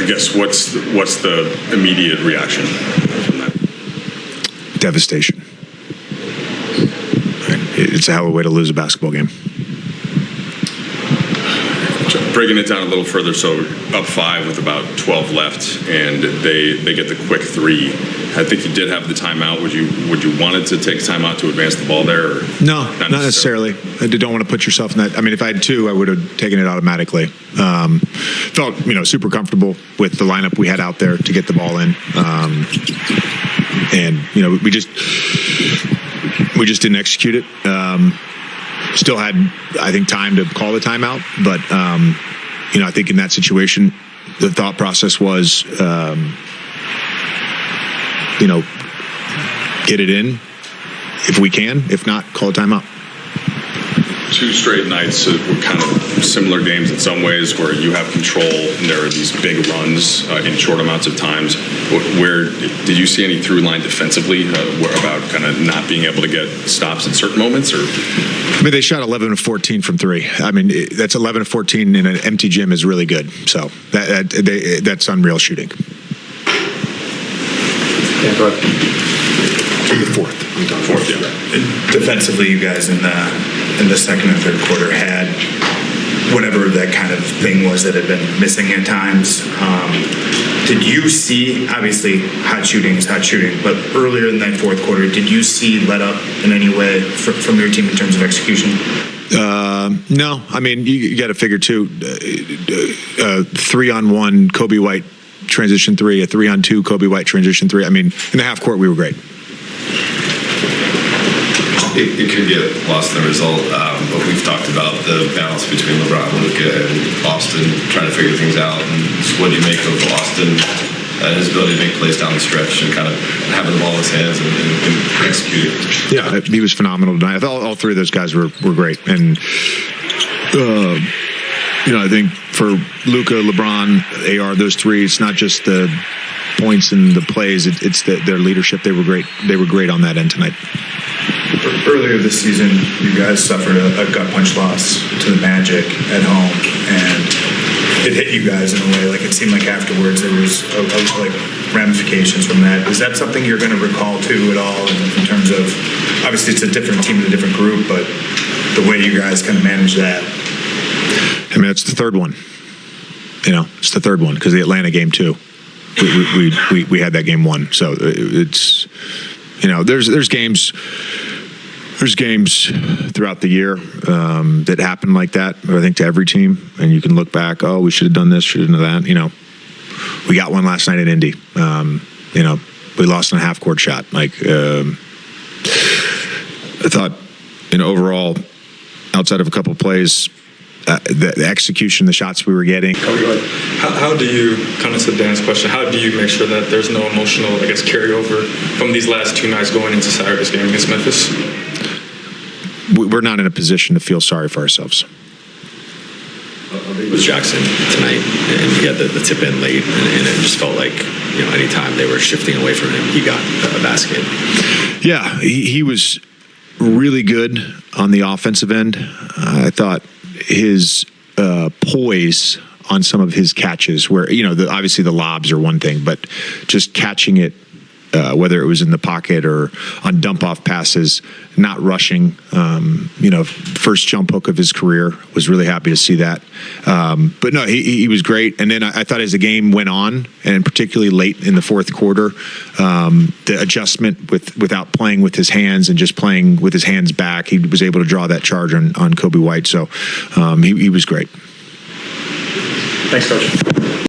I guess what's the immediate reaction from that? Devastation. It's a hell of a way to lose a basketball game. Breaking it down a little further, so up 5 with about 12 left, and they get the quick 3. I think you did have the timeout. Would you wanted to take timeout to advance the ball there? Or no, not necessarily. I don't want to put yourself in that. I mean, if I had 2, I would have taken it automatically. Felt super comfortable with the lineup we had out there to get the ball in, and we just didn't execute it. Still had, I think, time to call the timeout, but I think in that situation, the thought process was, get it in if we can. If not, call a timeout. 2 straight nights were kind of similar games in some ways, where you have control and there are these big runs in short amounts of times. Where did you see any through line defensively about kind of not being able to get stops in certain moments? Or I mean, they shot 11 of 14 from 3. I mean, that's 11 of 14 in an empty gym is really good. So that's unreal shooting. Yeah, go ahead. The fourth, yeah. Defensively, you guys in the second and third quarter had whatever that kind of thing was that had been missing at times. Did you see, obviously, hot shooting is hot shooting, but earlier in that fourth quarter, did you see let up in any way from your team in terms of execution? No. I mean, you got to figure, too, 3-on-1 Kobe White transition 3, a 3-on-2 Kobe White transition 3. I mean, in the half court, we were great. It could get lost in the result, but we've talked about the balance between LeBron, Luka, and Austin, trying to figure things out. And what do you make of Austin and his ability to make plays down the stretch and kind of having the ball in his hands and executing? Yeah, he was phenomenal tonight. I thought all 3 of those guys were great. And, I think for Luka, LeBron, AR, those 3, it's not just the points and the plays, it's their leadership. They were great. They were great on that end tonight. Earlier this season, you guys suffered a gut punch loss to the Magic at home, and it hit you guys in a way. Like, it seemed like afterwards there was like ramifications from that. Is that something you're going to recall too at all in terms of, obviously it's a different team and a different group, but the way you guys kind of manage that? I mean, it's the third one. It's the third one because the Atlanta game too. We had that game won. So it's there's games. There's games throughout the year that happen like that, I think, to every team. And you can look back, we should have done this, should have done that. We got one last night at Indy. We lost on a half-court shot. I thought, overall, outside of a couple of plays, the execution, the shots we were getting. How do you, kind of to Dan's question, how do you make sure that there's no emotional, carryover from these last 2 nights going into Saturday's game against Memphis? We're not in a position to feel sorry for ourselves. It was Jackson tonight, and he had the tip in late, and it just felt like, anytime they were shifting away from him, he got a basket. Yeah, he was really good on the offensive end. I thought his poise on some of his catches, where obviously the lobs are one thing, but just catching it, whether it was in the pocket or on dump-off passes, not rushing. First jump hook of his career. Was really happy to see that. But no, he was great. And then I thought as the game went on, and particularly late in the fourth quarter, the adjustment without playing with his hands and just playing with his hands back, he was able to draw that charge on Kobe White. So he was great. Thanks, Coach.